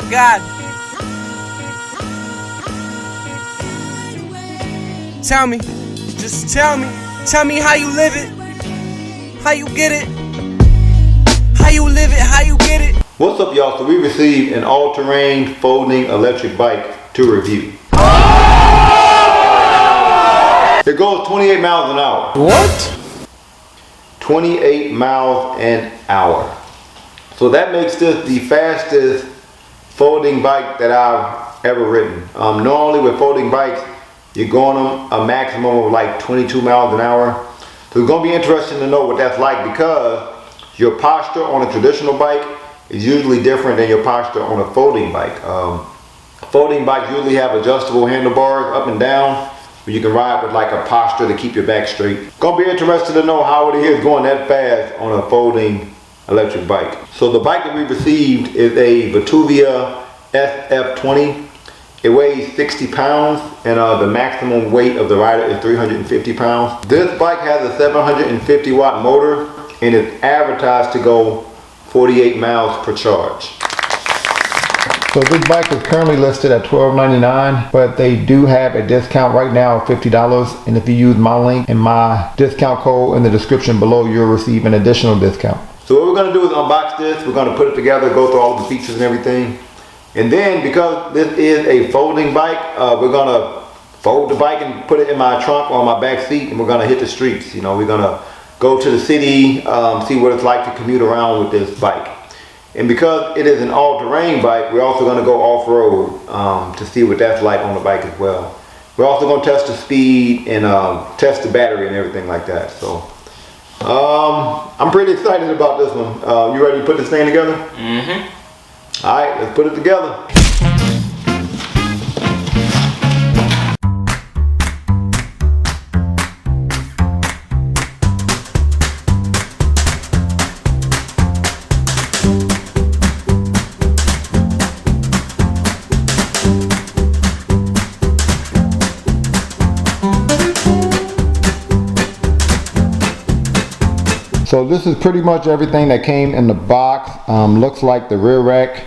I got it. Tell me, just tell me how you live it, how you get it, how you live it, how you get it. What's up, y'all? So we received an all-terrain folding electric bike to review. It goes 28 miles an hour. What? 28 miles an hour. So that makes this the fastest folding bike that I've ever ridden. Normally with folding bikes, you're going on a maximum of like 22 miles an hour. So it's going to be interesting to know what that's like, because your posture on a traditional bike is usually different than your posture on a folding bike. Folding bikes usually have adjustable handlebars up and down, where you can ride with like a posture to keep your back straight. Gonna be interested to know how it is going that fast on a folding electric bike. So the bike that we received is a VTUVIA SF20. It weighs 60 pounds and the maximum weight of the rider is 350 pounds. This bike has a 750 watt motor and it's advertised to go 48 miles per charge. So this bike is currently listed at $12.99, but they do have a discount right now of $50. And if you use my link and my discount code in the description below, you'll receive an additional discount. So what we're gonna do is unbox this. We're gonna put it together, go through all the features and everything. And then, because this is a folding bike, we're gonna fold the bike and put it in my trunk or my back seat, and we're gonna hit the streets. You know, we're gonna go to the city, see what it's like to commute around with this bike. And because it is an all-terrain bike, we're also going to go off-road to see what that's like on the bike as well. We're also going to test the speed and test the battery and everything like that. So I'm pretty excited about this one. You ready to put this thing together? Mm-hmm. All right, let's put it together. So this is pretty much everything that came in the box. Looks like the rear rack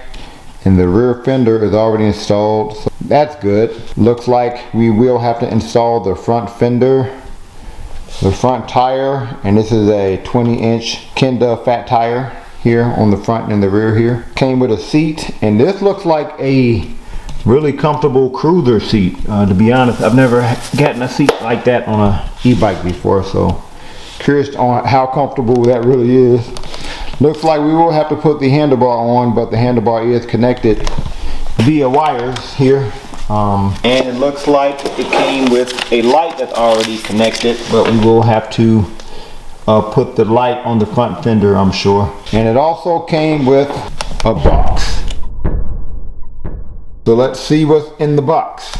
and the rear fender is already installed, so that's good. Looks like we will have to install the front fender, the front tire, and this is a 20-inch Kenda fat tire here on the front and the rear here. Came with a seat, and this looks like a really comfortable cruiser seat. To be honest, I've never gotten a seat like that on a e-bike before, so curious on how comfortable that really is. Looks like we will have to put the handlebar on, but the handlebar is connected via wires here. And it looks like it came with a light that's already connected, but we will have to put the light on the front fender, I'm sure. And it also came with a box. So let's see what's in the box.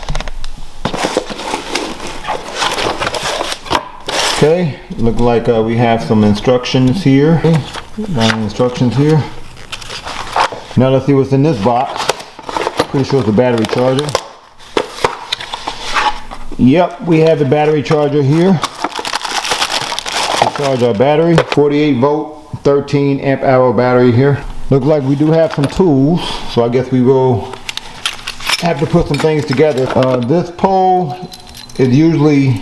Okay, look like we have some instructions here. Instructions here. Now let's see what's in this box. Pretty sure it's a battery charger. Yep, we have a battery charger here to charge our battery. 48 volt, 13 amp hour battery here. Looks like we do have some tools, so I guess we will have to put some things together. This pole is usually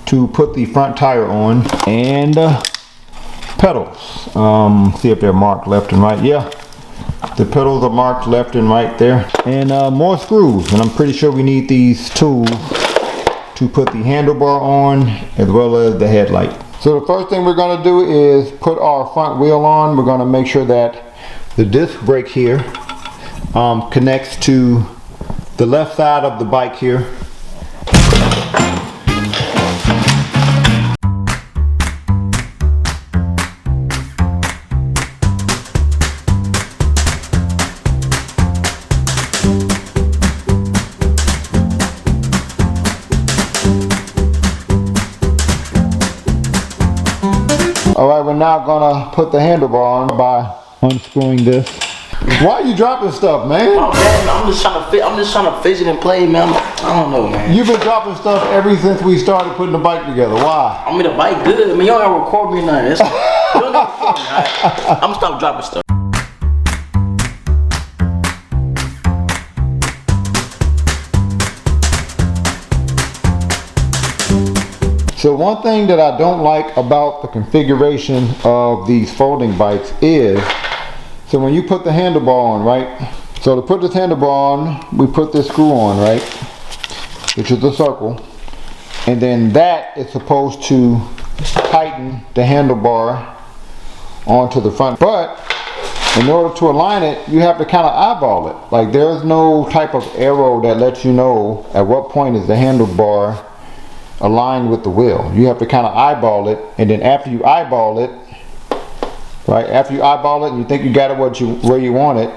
to put the front tire on, and pedals. See if they're marked left and right. Yeah, the pedals are marked left and right there. And more screws, and I'm pretty sure we need these tools to put the handlebar on as well as the headlight. So the first thing we're going to do is put our front wheel on. We're going to make sure that the disc brake here connects to the left side of the bike here. Alright, we're now gonna put the handlebar on by unscrewing this. Why are you dropping stuff, man? Oh man, I'm just trying to fidget and play, man. I don't know, man. You've been dropping stuff ever since we started putting the bike together. Why? I mean, the bike good. I mean, you don't gotta record me or nothing. You don't gotta record me. I'm gonna stop dropping stuff. So one thing that I don't like about the configuration of these folding bikes is, so when you put the handlebar on, right? So to put this handlebar on, we put this screw on, right? Which is the circle. And then that is supposed to tighten the handlebar onto the front. But in order to align it, you have to kind of eyeball it. Like there's no type of arrow that lets you know at what point is the handlebar aligned with the wheel. You have to kind of eyeball it, and then after you eyeball it, right? After you eyeball it and you think you got it where you want it,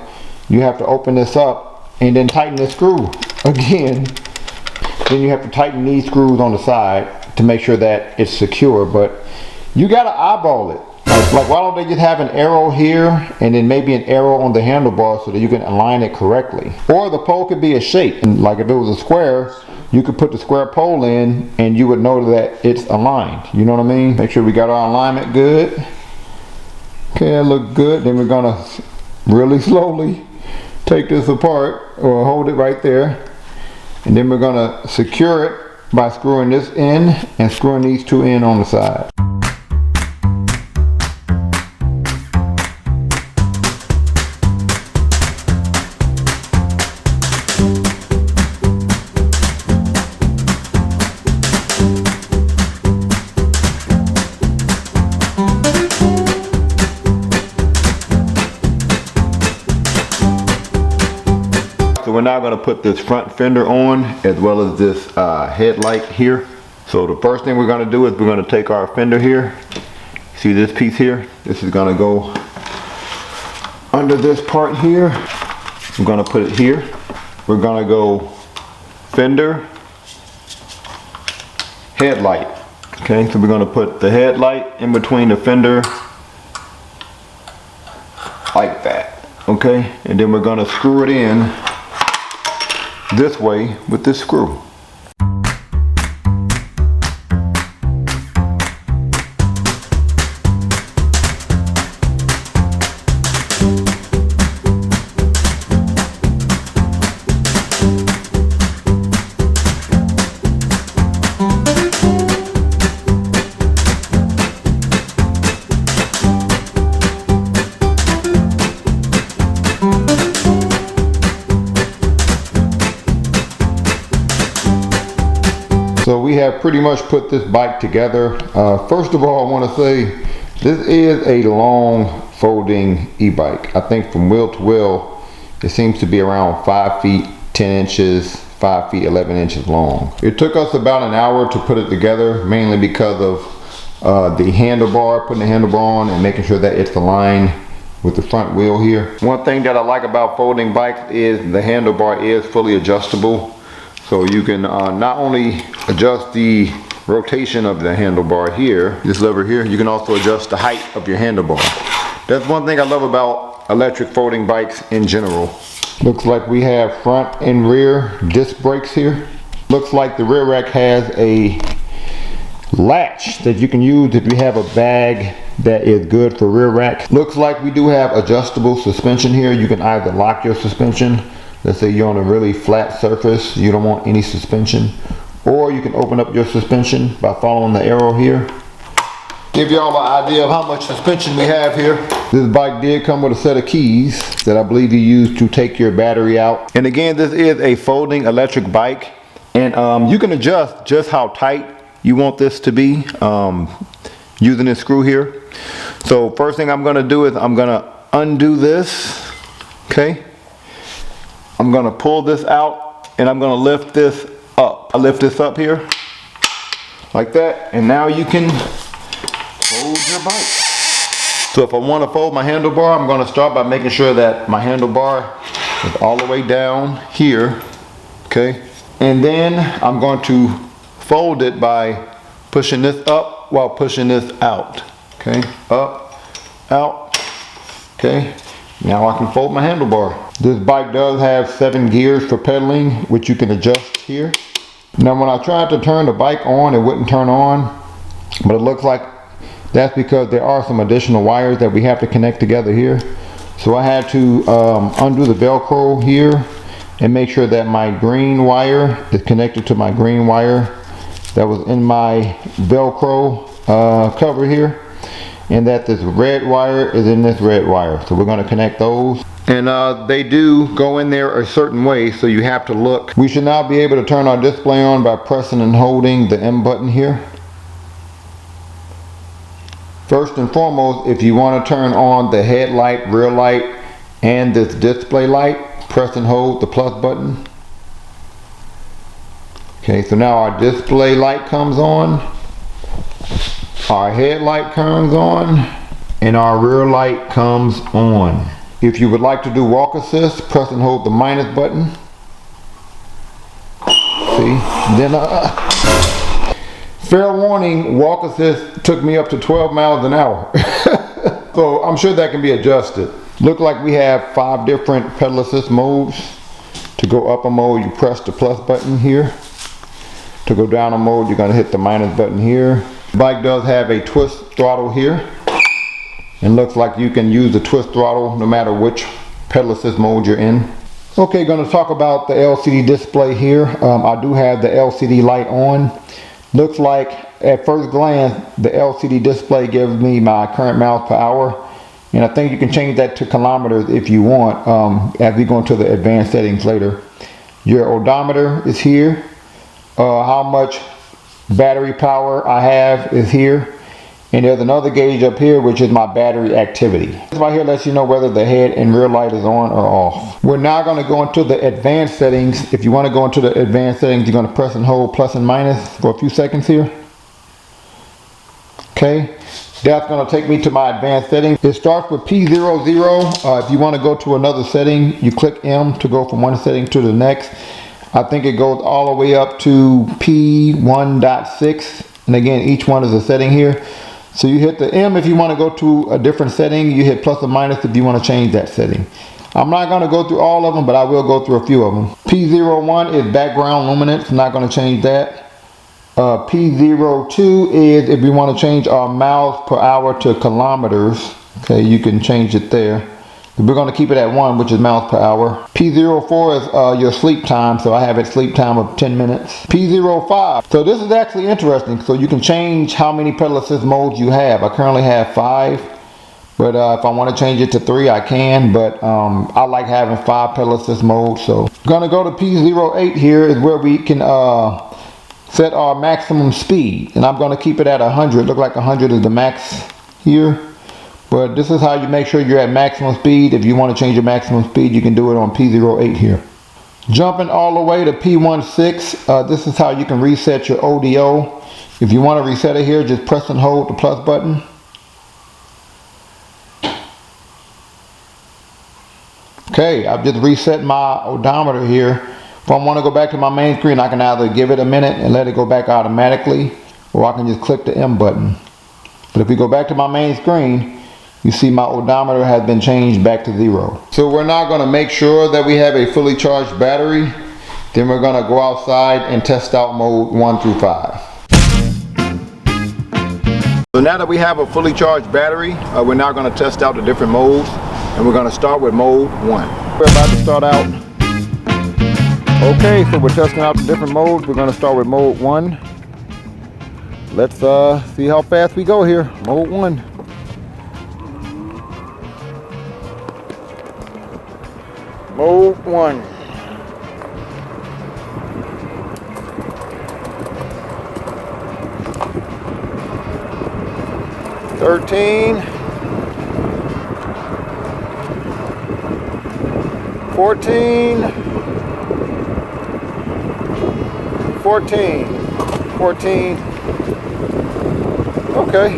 you have to open this up and then tighten the screw again. Then you have to tighten these screws on the side to make sure that it's secure, but you gotta eyeball it. Like why don't they just have an arrow here and then maybe an arrow on the handlebar so that you can align it correctly? Or the pole could be a shape, and like if it was a square, you could put the square pole in and you would know that it's aligned. You know what I mean? Make sure we got our alignment good. Okay, that looked good. Then we're gonna really slowly take this apart, or hold it right there. And then we're gonna secure it by screwing this in and screwing these two in on the side. So we're now going to put this front fender on, as well as this headlight here. So the first thing we're going to do is we're going to take our fender here. See this piece here? This is going to go under this part here. I'm going to put it here. We're going to go fender, headlight. Okay, so we're going to put the headlight in between the fender like that. Okay, and then we're going to screw it in this way with this screw. So we have pretty much put this bike together. First of all, I want to say this is a long folding e-bike. I think from wheel to wheel, it seems to be around 5 feet 10 inches, 5 feet 11 inches long. It took us about an hour to put it together, mainly because of the handlebar, putting the handlebar on and making sure that it's aligned with the front wheel here. One thing that I like about folding bikes is the handlebar is fully adjustable. So you can not only adjust the rotation of the handlebar here, this lever here, you can also adjust the height of your handlebar. That's one thing I love about electric folding bikes in general. Looks like we have front and rear disc brakes here. Looks like the rear rack has a latch that you can use if you have a bag that is good for rear rack. Looks like we do have adjustable suspension here. You can either lock your suspension. Let's say you're on a really flat surface, you don't want any suspension, or you can open up your suspension by following the arrow here. Give y'all an idea of how much suspension we have here. This bike did come with a set of keys that I believe you use to take your battery out. And again, this is a folding electric bike, and you can adjust just how tight you want this to be using this screw here. So first thing I'm gonna do is I'm gonna undo this, okay? I'm gonna pull this out and I'm gonna lift this up. I lift this up here like that, and now you can fold your bike. So if I want to fold my handlebar, I'm gonna start by making sure that my handlebar is all the way down here, okay? And then I'm going to fold it by pushing this up while pushing this out, okay? Up, out, okay? Now I can fold my handlebar. This bike does have 7 gears for pedaling, which you can adjust here. Now when I tried to turn the bike on, it wouldn't turn on, but it looks like that's because there are some additional wires that we have to connect together here. So I had to undo the Velcro here and make sure that my green wire is connected to my green wire that was in my Velcro cover here, and that this red wire is in this red wire. So we're going to connect those. And they do go in there a certain way, so you have to look. We should now be able to turn our display on by pressing and holding the M button here. First and foremost, if you want to turn on the headlight, rear light, and this display light, press and hold the plus button. Okay, so now our display light comes on, our headlight comes on, and our rear light comes on. If you would like to do walk assist, press and hold the minus button. See, then fair warning, walk assist took me up to 12 miles an hour. So I'm sure that can be adjusted. Look like we have 5 different pedal assist modes. To go up a mode, you press the plus button here. To go down a mode, you're going to hit the minus button here. The bike does have a twist throttle here. And looks like you can use the twist throttle no matter which pedal assist mode you're in. Okay, going to talk about the LCD display here. I do have the LCD light on. Looks like at first glance the LCD display gives me my current miles per hour, and I think you can change that to kilometers if you want as we go into the advanced settings later. Your odometer is here. How much battery power I have is here. And there's another gauge up here, which is my battery activity. This right here lets you know whether the head and rear light is on or off. We're now going to go into the advanced settings. If you want to go into the advanced settings, you're going to press and hold plus and minus for a few seconds here. Okay, that's going to take me to my advanced settings. It starts with P00. If you want to go to another setting, you click M to go from one setting to the next. I think it goes all the way up to P1.6. And again, each one is a setting here. So you hit the M if you want to go to a different setting. You hit plus or minus if you want to change that setting. I'm not going to go through all of them, but I will go through a few of them. P01 is background luminance. I'm not going to change that. P02 is if we want to change our miles per hour to kilometers. Okay, you can change it there. We're going to keep it at 1, which is miles per hour. P04 is your sleep time, so I have it sleep time of 10 minutes. P05, so this is actually interesting. So you can change how many pedal assist modes you have. I currently have 5, but if I want to change it to 3, I can. But I like having 5 pedal assist modes. So I'm going to go to P08 here is where we can set our maximum speed, and I'm going to keep it at 100. Look like 100 is the max here. But this is how you make sure you're at maximum speed. If you want to change your maximum speed, you can do it on P08 here. Jumping all the way to P16, this is how you can reset your ODO. If you want to reset it here, just press and hold the plus button. Okay, I've just reset my odometer here. If I want to go back to my main screen, I can either give it a minute and let it go back automatically, or I can just click the M button. But if we go back to my main screen, you see my odometer has been changed back to 0. So we're now going to make sure that we have a fully charged battery. Then we're going to go outside and test out mode 1 through 5. So now that we have a fully charged battery, we're now going to test out the different modes. And we're going to start with mode 1. We're about to start out. Okay, so we're testing out the different modes. We're going to start with mode 1. Let's see how fast we go here. Mode 1. Mode 1. $13, $14, $14. Okay.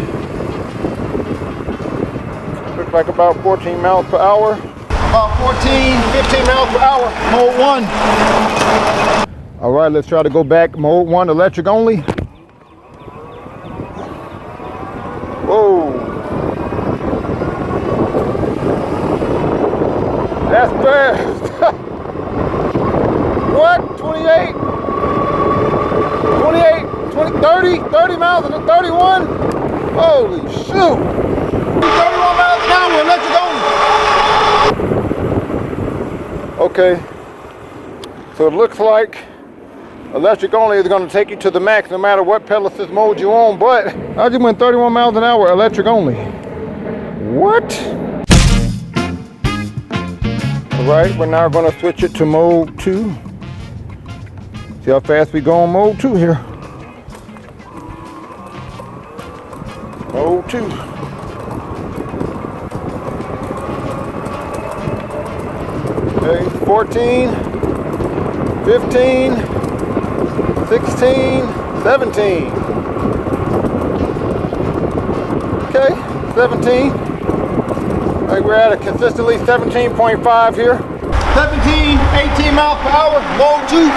Looks like about 14 miles per hour. About 14, 15 miles per hour. Mode 1. All right, let's try to go back. Mode 1, electric only. Whoa. That's fast. What? 28? 28, 20, 30 miles and 31? Holy shoot. 31 miles an hour, electric only. Okay. So it looks like Electric only is going to take you to the max no matter what pedal assist mode you're on, but I just went 31 miles an hour electric only. What? Alright, we're now going to switch it to mode 2. See how fast we go on mode 2 here. Mode 2. Okay, 14, 15, 16, 17. Okay, 17. Like we're at a consistently 17.5 here. 17, 18 miles per hour, mode 2.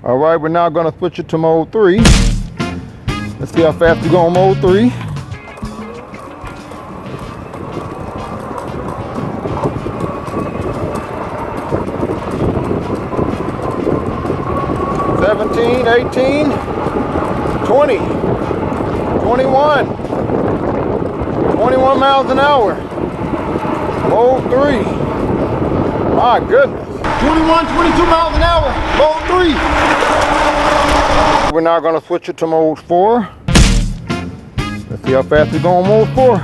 All right, we're now gonna switch it to mode 3. Let's see how fast we go on mode 3. $17, 18, 20, 21, 21 miles an hour. Mode 3. My goodness. 21, 22 miles an hour, mode 3. We're now going to switch it to mode 4. Let's see how fast we go on mode 4.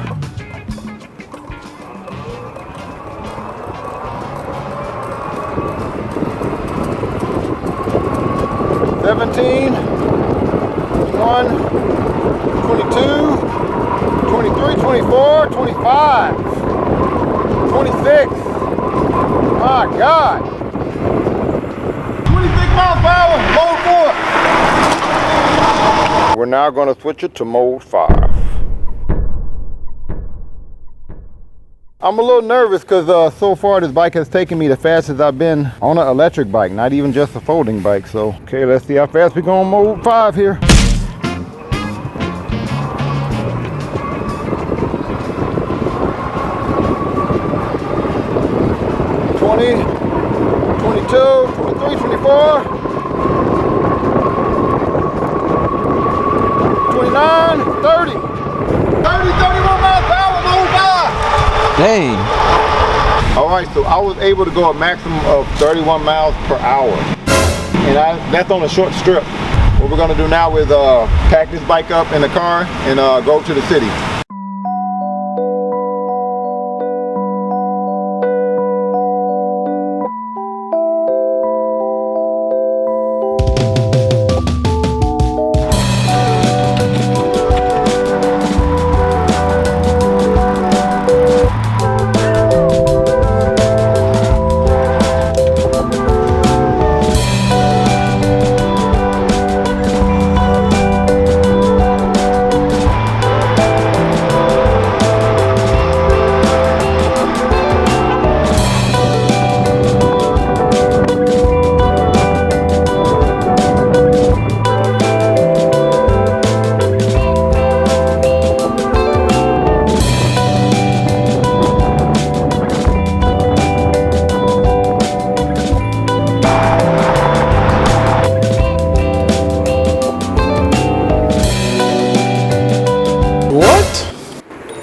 $17, 21, 22, 23, 24, 25, 26. My God. 26 miles per hour, mode 4. We're now going to switch it to mode 5. I'm a little nervous because so far this bike has taken me the fastest I've been on an electric bike, not even just a folding bike. So, okay, let's see how fast we go on mode 5 here. $20, 22, 23, 24, 29, 30. 31 miles per hour, mode 5. Dang. All right, so I was able to go a maximum of 31 miles per hour. And that's on a short strip. What we're gonna do now is pack this bike up in the car and go to the city.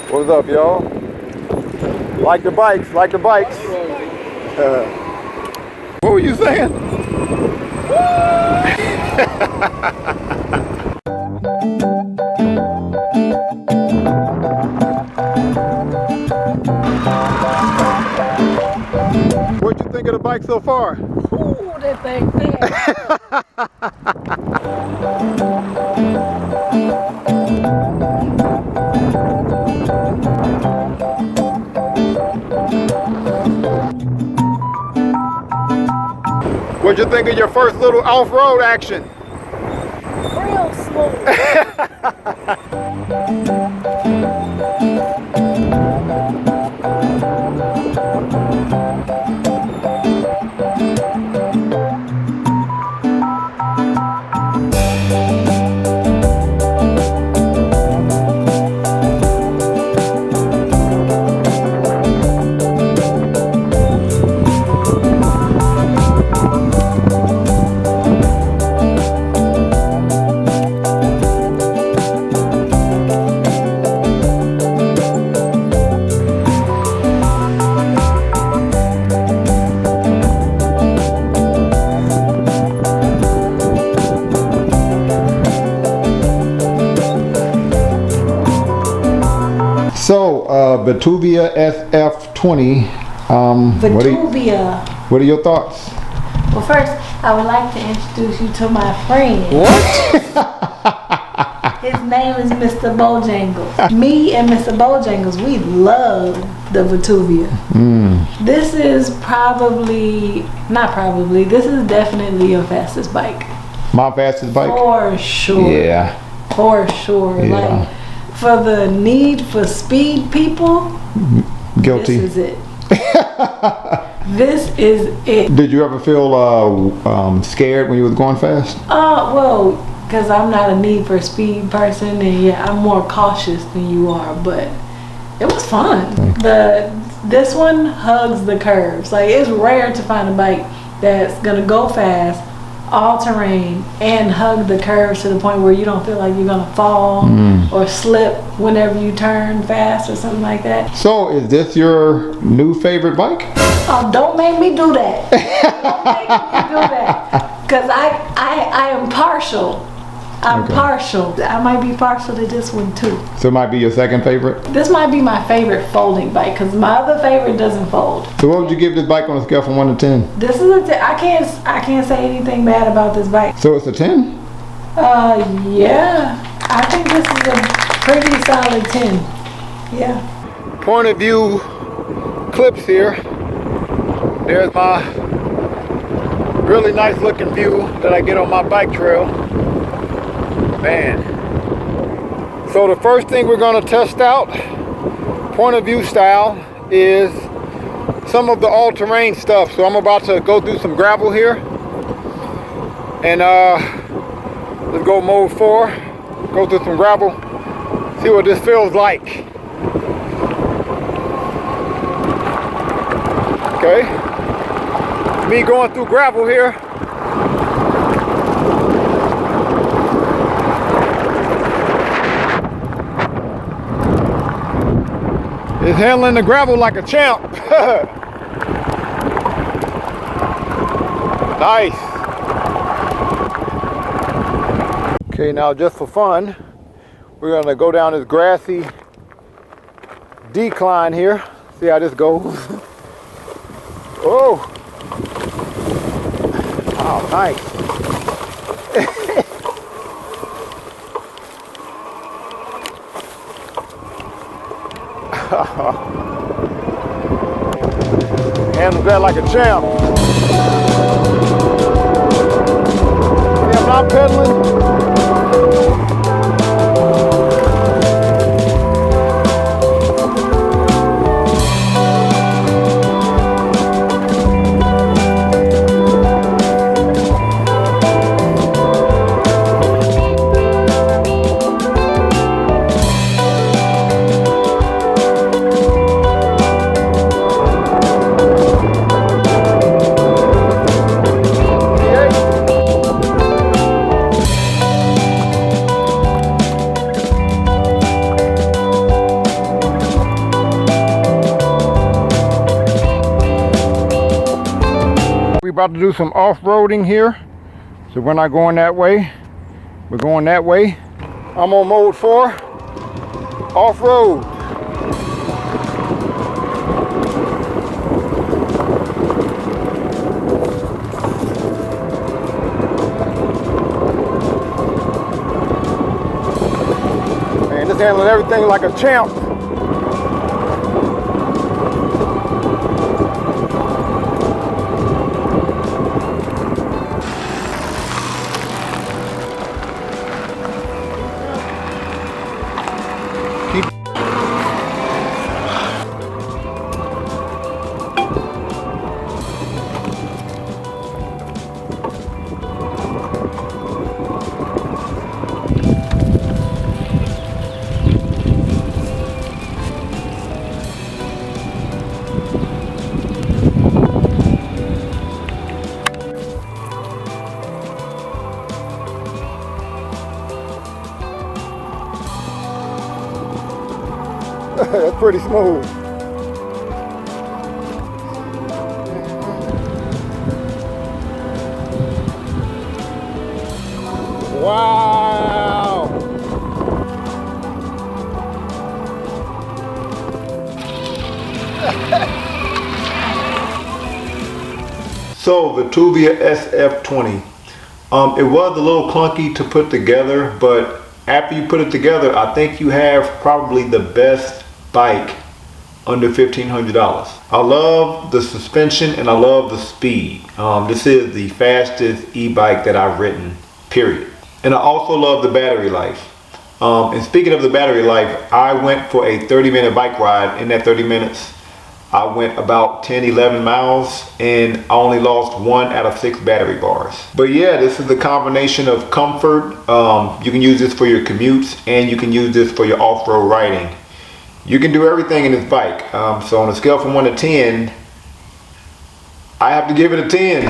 What's up, y'all? Like the bikes, like the bikes. What were you saying? What'd you think of the bike so far? Ooh, that thing What'd you think of your first little off-road action? real smooth. VTUVIA SF20. VTUVIA. What are your thoughts? Well, first, I would like to introduce you to my friend. His name is Mr. Bojangles. Me and Mr. Bojangles, we love the VTUVIA. This is this is definitely your fastest bike. My fastest bike? For sure. Yeah. For sure. Yeah. Like, for the need for speed people, Guilty. this is it. This is it. Did you ever feel scared when you was going fast? Well, because I'm not a need for speed person, and yeah, I'm more cautious than you are, but it was fun. This one hugs the curves. Like, it's rare to find a bike that's gonna go fast, all terrain, and hug the curves to the point where you don't feel like you're gonna fall or slip whenever you turn fast or something like that. So, is this your new favorite bike? Oh, don't make me do that. Don't make me do that. Because I am partial. I'm partial. I might be partial to this one too. So it might be your second favorite? This might be my favorite folding bike because my other favorite doesn't fold. So what would you give this bike on a scale from 1 to 10? This is a 10. I can't say anything bad about this bike. So it's a 10? Yeah. I think this is a pretty solid 10. Yeah. Point of view clips here. There's my really nice looking view that I get on my bike trail. Man. So the first thing we're going to test out, point of view style, is some of the all-terrain stuff. So I'm about to go through some gravel here. And let's go mode 4. Go through some gravel. See what this feels like. Okay. Me going through gravel here. Is handling the gravel like a champ. Nice. Okay, now just for fun, we're gonna go down this grassy decline here. See how this goes. Oh. Oh, nice. Handles that like a champ. See, I'm not pedaling. About to do some off-roading here, so we're not going that way, we're going that way. I'm on mode 4, off-road. Man, this handling everything like a champ. That's pretty smooth. Wow. So VTUVIA SF20. It was a little clunky to put together, but after you put it together, I think you have probably the best bike under $1,500. I love the suspension and I love the speed. This is the fastest e-bike that I've ridden, period. And I also love the battery life. And speaking of the battery life, I went for a 30-minute bike ride. In that 30 minutes, I went about 10-11 miles and I only lost 1 out of 6 battery bars. But yeah, this is a combination of comfort. You can use this for your commutes and you can use this for your off-road riding. You can do everything in this bike. So on a scale from 1 to 10, I have to give it a 10. You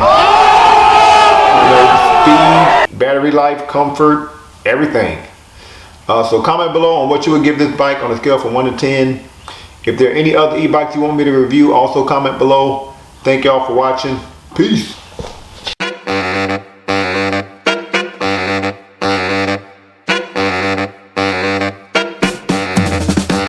know, speed, battery life, comfort, everything. So comment below on what you would give this bike on a scale from 1 to 10. If there are any other e-bikes you want me to review, also comment below. Thank y'all for watching. Peace.